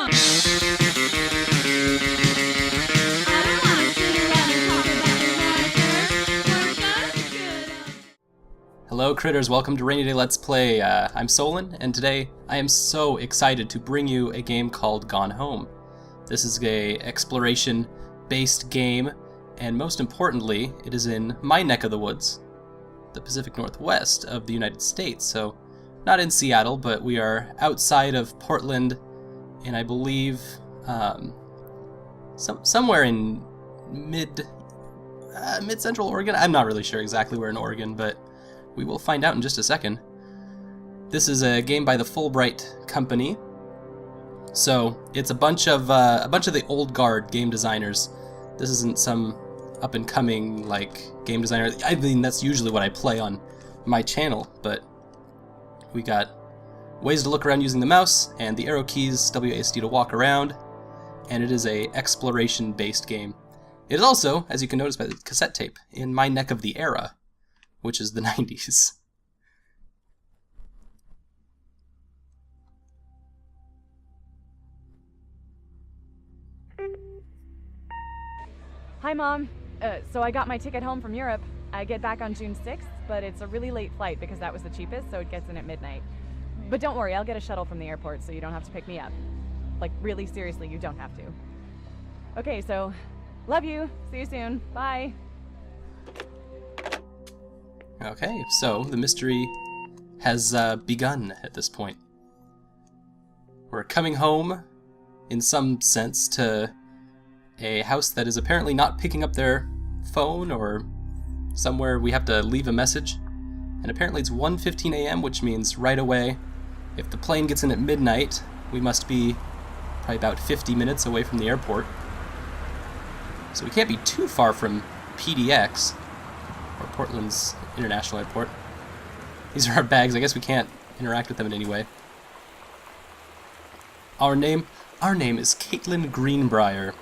Hello critters, welcome to Rainy Day Let's Play. I'm Solon, and today I am so excited to bring you a game called Gone Home. This is a exploration-based game, and most importantly, it is in my neck of the woods, the Pacific Northwest of the United States. So, not in Seattle, but we are outside of Portland, and I believe somewhere in mid-central Oregon. I'm not really sure exactly where in Oregon, but we will find out in just a second. This is a game by the Fullbright Company, so it's a bunch of the old guard game designers. This isn't some up-and-coming game designer. I mean, that's usually what I play on my channel, but we got ways to look around using the mouse and the arrow keys, WASD to walk around, and it is a exploration-based game. It is also, as you can notice by the cassette tape, in my neck of the era, which is the 90s. Hi, Mom. So I got my ticket home from Europe. I get back on June 6th, but it's a really late flight because that was the cheapest, so it gets in at midnight. But don't worry, I'll get a shuttle from the airport so you don't have to pick me up. Like, really seriously, you don't have to. Okay, so, love you. See you soon. Bye. Okay, so the mystery has begun at this point. We're coming home, in some sense, to a house that is apparently not picking up their phone, or somewhere we have to leave a message. And apparently it's 1:15 a.m., which means right away, if the plane gets in at midnight, we must be probably about 50 minutes away from the airport. So we can't be too far from PDX, or Portland's International Airport. These are our bags. I guess we can't interact with them in any way. Our name is Caitlin Greenbrier.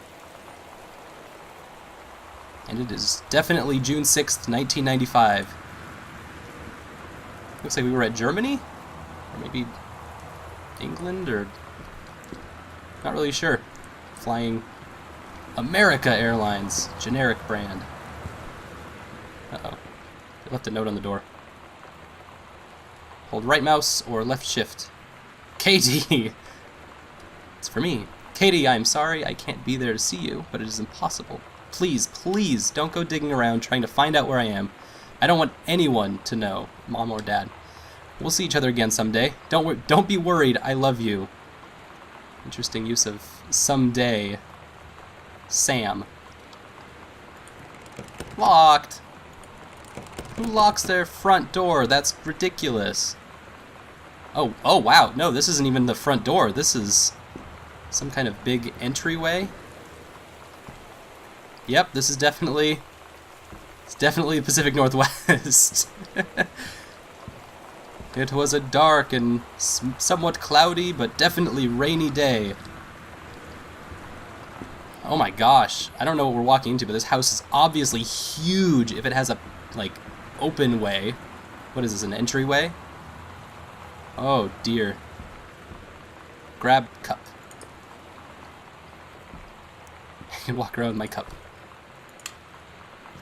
And it is definitely June 6th, 1995. Looks like we were at Germany? Or maybe England, or not really sure. Flying America Airlines, generic brand. Uh-oh. They left a note on the door. Hold right mouse or left shift. Katie! It's for me. Katie, I'm sorry I can't be there to see you, but it is impossible. Please, please, don't go digging around trying to find out where I am. I don't want anyone to know, Mom or Dad. We'll see each other again someday. Don't be worried, I love you. Interesting use of someday. Sam. Locked! Who locks their front door? That's ridiculous. Oh wow, no, this isn't even the front door. This is some kind of big entryway. Yep, this is definitely the Pacific Northwest. It was a dark and somewhat cloudy, but definitely rainy day. Oh my gosh, I don't know what we're walking into, but this house is obviously huge if it has a, open way. What is this, an entryway? Oh dear. Grab cup. I can walk around with my cup.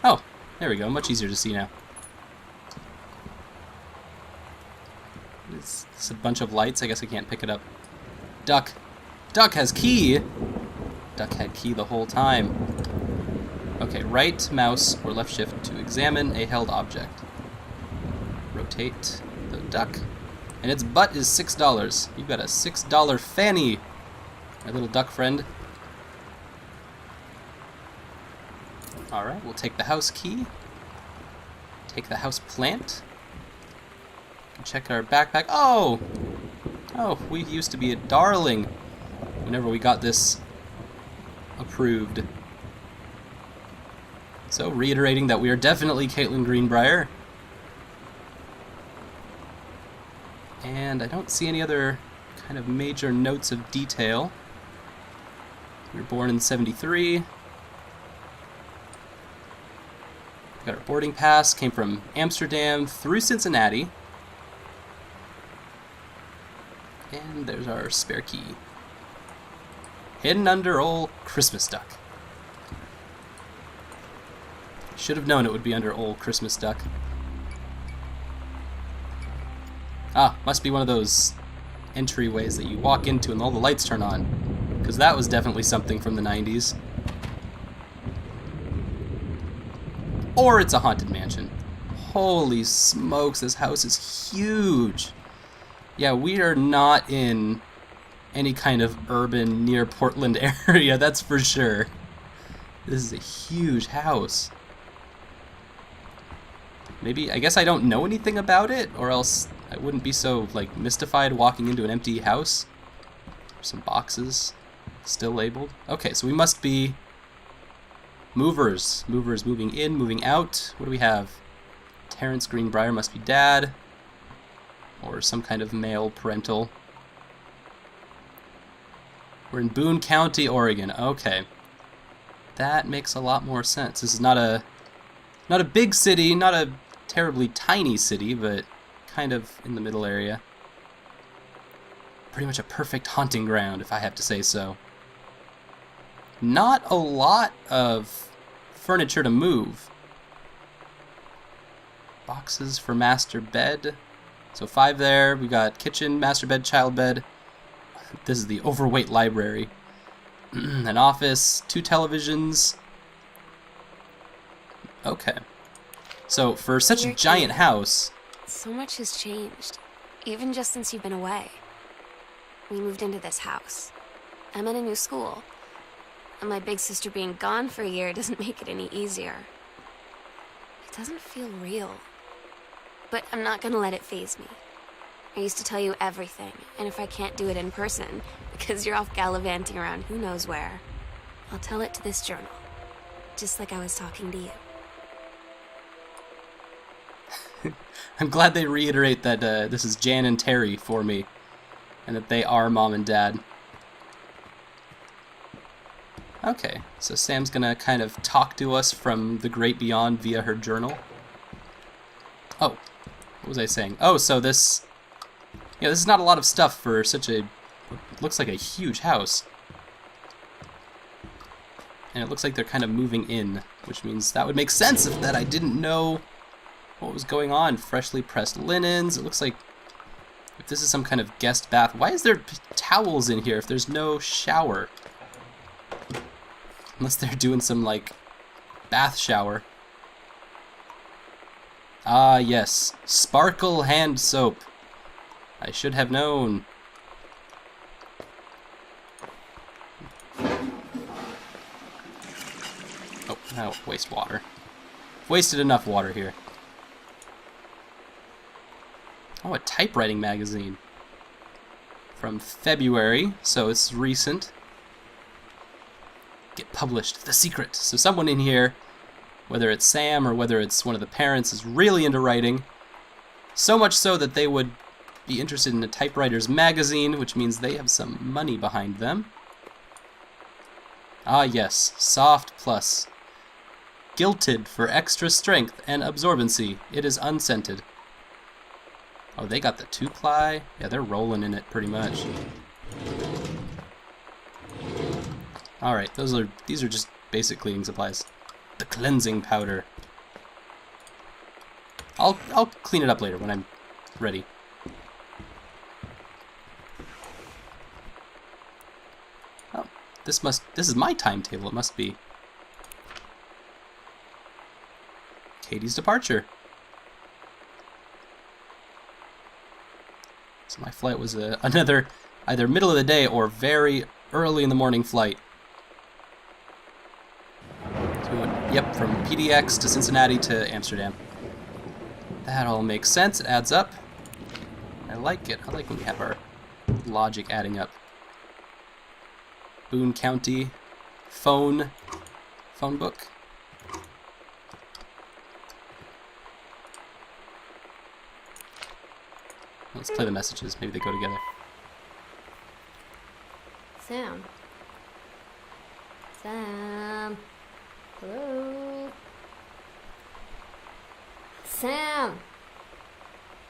Oh, there we go, much easier to see now. It's a bunch of lights, I guess I can't pick it up. Duck. Duck has key! Duck had key the whole time. Okay, right mouse or left shift to examine a held object. Rotate the duck. And its butt is $6. You've got a $6 fanny, my little duck friend. Alright, we'll take the house key. Take the house plant. Check our backpack. Oh! Oh, we used to be a darling whenever we got this approved. So, reiterating that we are definitely Caitlin Greenbrier. And I don't see any other kind of major notes of detail. We were born in '73. Got our boarding pass, came from Amsterdam through Cincinnati. And there's our spare key. Hidden under old Christmas duck. Should have known it would be under old Christmas duck. Ah, must be one of those entryways that you walk into and all the lights turn on. Because that was definitely something from the 90s. Or it's a haunted mansion. Holy smokes, this house is huge. Yeah, we are not in any kind of urban near Portland area, that's for sure. This is a huge house. Maybe, I guess I don't know anything about it, or else I wouldn't be so, like, mystified walking into an empty house. Some boxes still labeled. Okay, so we must be movers. Movers moving in, moving out. What do we have? Terrence Greenbrier must be dad. Or some kind of male parental. We're in Boone County, Oregon. Okay. That makes a lot more sense. This is not a big city, not a terribly tiny city, but kind of in the middle area. Pretty much a perfect hunting ground, if I have to say so. Not a lot of furniture to move. Boxes for master bed. So 5 there. We got kitchen, master bed, child bed. This is the overweight library. An office, 2 televisions. Okay. So for such a giant house... So much has changed, even just since you've been away. We moved into this house. I'm in a new school. And my big sister being gone for a year doesn't make it any easier. It doesn't feel real. But I'm not gonna let it faze me. I used to tell you everything, and if I can't do it in person, because you're off gallivanting around who knows where, I'll tell it to this journal. Just like I was talking to you. I'm glad they reiterate that this is Jan and Terry for me, and that they are mom and dad. Okay, so Sam's gonna kind of talk to us from the great beyond via her journal. Oh, what was I saying? Oh, so this... Yeah, this is not a lot of stuff for such a... It looks like a huge house. And it looks like they're kind of moving in, which means that would make sense if that I didn't know what was going on. Freshly pressed linens. It looks like if this is some kind of guest bath. Why is there towels in here if there's no shower? Unless they're doing some, like, bath shower. Ah, yes. Sparkle hand soap. I should have known. Oh, now waste water. Wasted enough water here. Oh, a typewriting magazine. From February, so it's recent. Get published. The secret. So someone in here, whether it's Sam or whether it's one of the parents, is really into writing. So much so that they would be interested in a typewriter's magazine, which means they have some money behind them. Ah yes, Soft Plus. Gilted for extra strength and absorbency. It is unscented. Oh, they got the 2-ply? Yeah, they're rolling in it pretty much. Alright, these are just basic cleaning supplies. The cleansing powder. I'll clean it up later when I'm ready. Oh, this is my timetable, it must be. Katie's departure. So my flight was another either middle of the day or very early in the morning flight. So we went, yep, from PDX to Cincinnati to Amsterdam. That all makes sense, it adds up. I like it. I like when we have our logic adding up. Boone County phone book. Let's play the messages. Maybe they go together. Sam. Sam. Hello. Sam.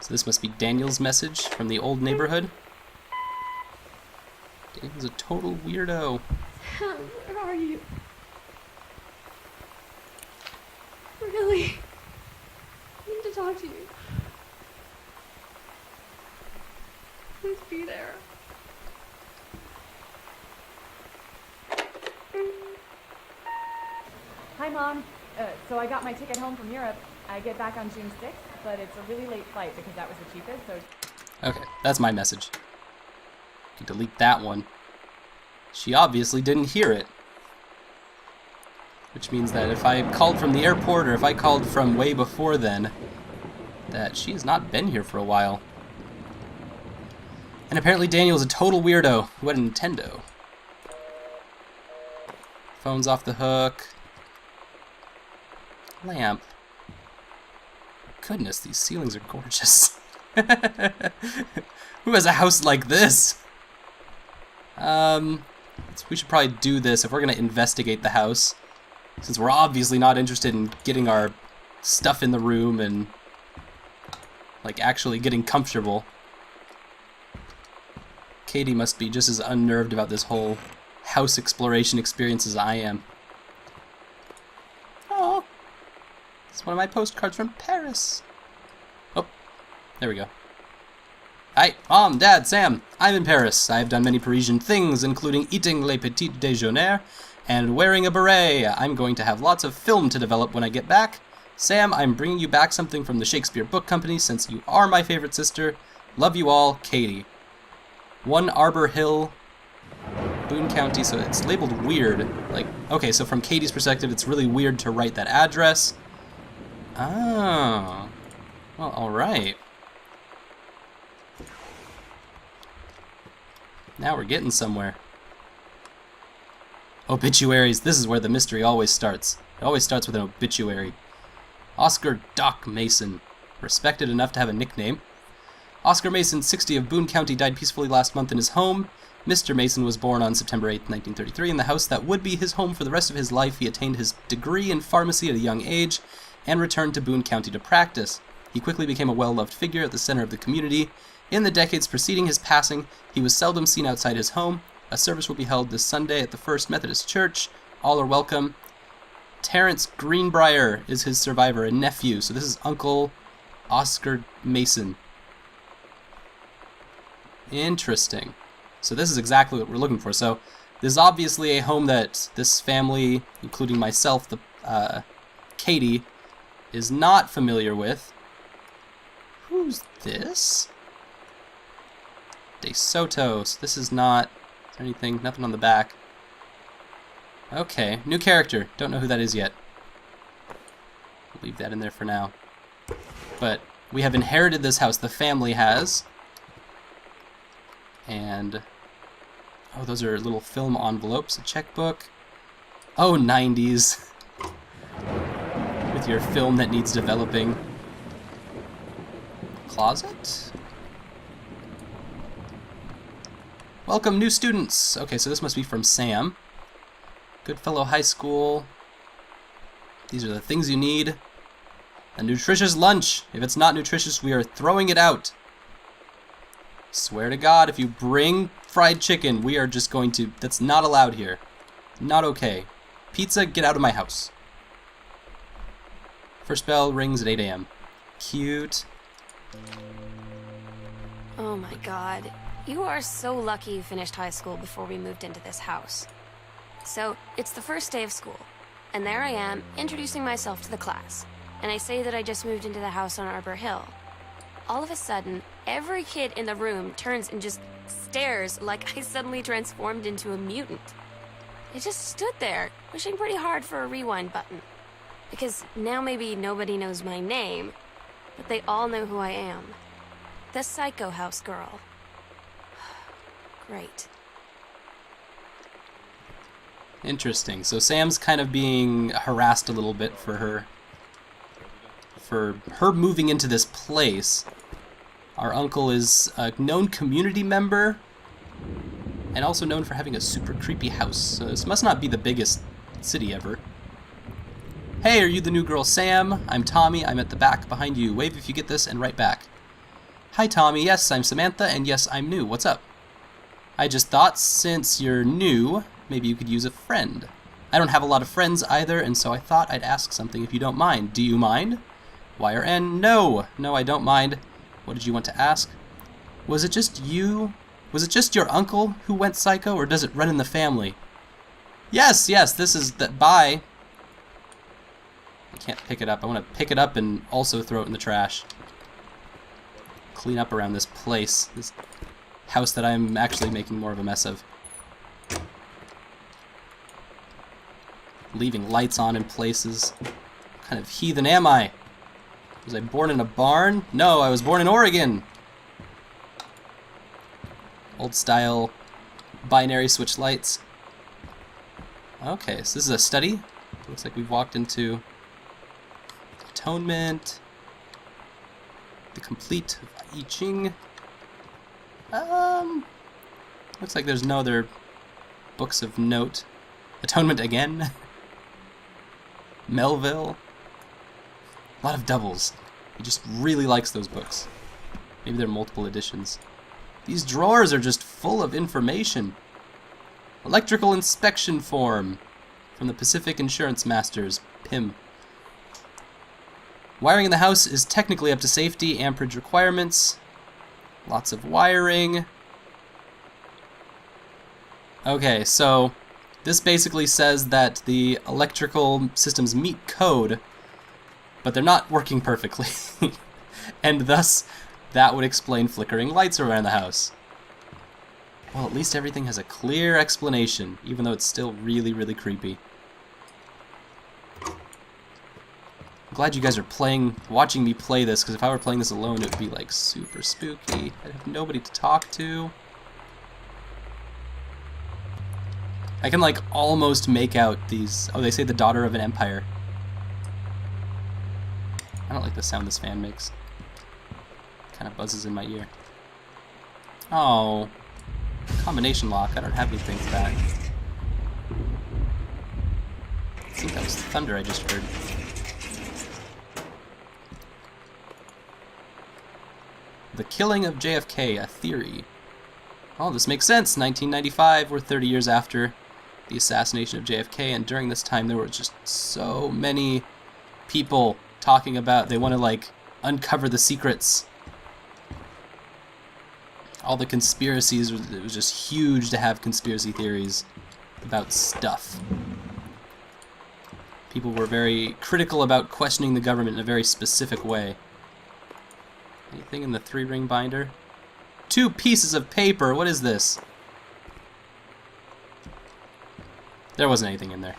So this must be Daniel's message from the old neighborhood. Daniel's a total weirdo. Where are you? Really? I need to talk to you. Please be there. Hi, Mom. So I got my ticket home from Europe. I get back on June 6th, but it's a really late flight because that was the cheapest, so... Okay, that's my message. You can delete that one. She obviously didn't hear it. Which means that if I called from the airport, or if I called from way before then, that she has not been here for a while. And apparently Daniel's a total weirdo who had a Nintendo. Phone's off the hook. Lamp. Goodness, these ceilings are gorgeous. Who has a house like this? So we should probably do this if we're going to investigate the house. Since we're obviously not interested in getting our stuff in the room and like actually getting comfortable. Katie must be just as unnerved about this whole house exploration experience as I am. Oh, it's one of my postcards from Paris. Oh, there we go. Hi, Mom, Dad, Sam. I'm in Paris. I've done many Parisian things, including eating les petits déjeuners and wearing a beret. I'm going to have lots of film to develop when I get back. Sam, I'm bringing you back something from the Shakespeare Book Company since you are my favorite sister. Love you all, Katie. 1 Arbor Hill, Boone County, so it's labeled weird. Like, okay, so from Katie's perspective, it's really weird to write that address. Oh. Well, alright. Now we're getting somewhere. Obituaries. This is where the mystery always starts. It always starts with an obituary. Oscar Doc Mason. Respected enough to have a nickname. Oscar Mason, 60, of Boone County, died peacefully last month in his home. Mr. Mason was born on September 8, 1933, in the house that would be his home for the rest of his life. He attained his degree in pharmacy at a young age and returned to Boone County to practice. He quickly became a well-loved figure at the center of the community. In the decades preceding his passing, he was seldom seen outside his home. A service will be held this Sunday at the First Methodist Church. All are welcome. Terrence Greenbrier is his survivor, a nephew. So this is Uncle Oscar Mason. Interesting. So this is exactly what we're looking for. So this is obviously a home that this family, including myself, Katie, is not familiar with. Who's this? De Soto. So this is not... Is there anything? Nothing on the back. Okay. New character. Don't know who that is yet. We'll leave that in there for now. But we have inherited this house. The family has. And... Oh, those are little film envelopes. A checkbook. Oh, 90s. With your film that needs developing. Closet? Welcome, new students. Okay, so this must be from Sam. Goodfellow High School. These are the things you need. A nutritious lunch. If it's not nutritious, we are throwing it out. Swear to God, if you bring fried chicken, we are just going to... That's not allowed here. Not okay. Pizza, get out of my house. First bell rings at 8 a.m. Cute. Oh my God. You are so lucky you finished high school before we moved into this house. So, it's the first day of school, and there I am, introducing myself to the class, and I say that I just moved into the house on Arbor Hill. All of a sudden, every kid in the room turns and just stares like I suddenly transformed into a mutant. I just stood there, wishing pretty hard for a rewind button. Because now maybe nobody knows my name, but they all know who I am. The Psycho House Girl. Great. Interesting. So Sam's kind of being harassed a little bit for her moving into this place. Our uncle is a known community member and also known for having a super creepy house. So this must not be the biggest city ever. Hey, are you the new girl Sam? I'm Tommy. I'm at the back behind you. Wave if you get this and write back. Hi Tommy. Yes, I'm Samantha, and yes, I'm new. What's up? I just thought since you're new, maybe you could use a friend. I don't have a lot of friends either, and so I thought I'd ask something if you don't mind. Do you mind? Y or N? No! No, I don't mind. What did you want to ask? Was it just you? Was it just your uncle who went psycho, or does it run in the family? Yes, yes, this is the... Bye. I can't pick it up. I want to pick it up and also throw it in the trash. Clean up around this place. This house that I'm actually making more of a mess of. Leaving lights on in places. What kind of heathen am I? Was I born in a barn? No, I was born in Oregon. Old style binary switch lights. Okay, so this is a study. Looks like we've walked into Atonement. The Complete I Ching. Looks like there's no other books of note. Atonement again. Melville. A lot of doubles. He just really likes those books. Maybe they're multiple editions. These drawers are just full of information. Electrical inspection form from the Pacific Insurance Masters, PIM. Wiring in the house is technically up to safety amperage requirements. Lots of wiring. Okay, so this basically says that the electrical systems meet code, but they're not working perfectly. And thus, that would explain flickering lights around the house. Well, at least everything has a clear explanation, even though it's still really, really creepy. I'm glad you guys are watching me play this, because if I were playing this alone, it would be like super spooky. I'd have nobody to talk to. I can like almost make out these... Oh, they say the daughter of an empire. I don't like the sound this fan makes. Kind of buzzes in my ear. Oh. Combination lock. I don't have anything for that. I think that was thunder I just heard. The killing of JFK, a theory. Oh, this makes sense. 1995, we're 30 years after the assassination of JFK, and during this time there were just so many people talking about, they want to like uncover the secrets. All the conspiracies, it was just huge to have conspiracy theories about stuff. People were very critical about questioning the government in a very specific way. Anything in the 3-ring binder? 2 pieces of paper, what is this? There wasn't anything in there.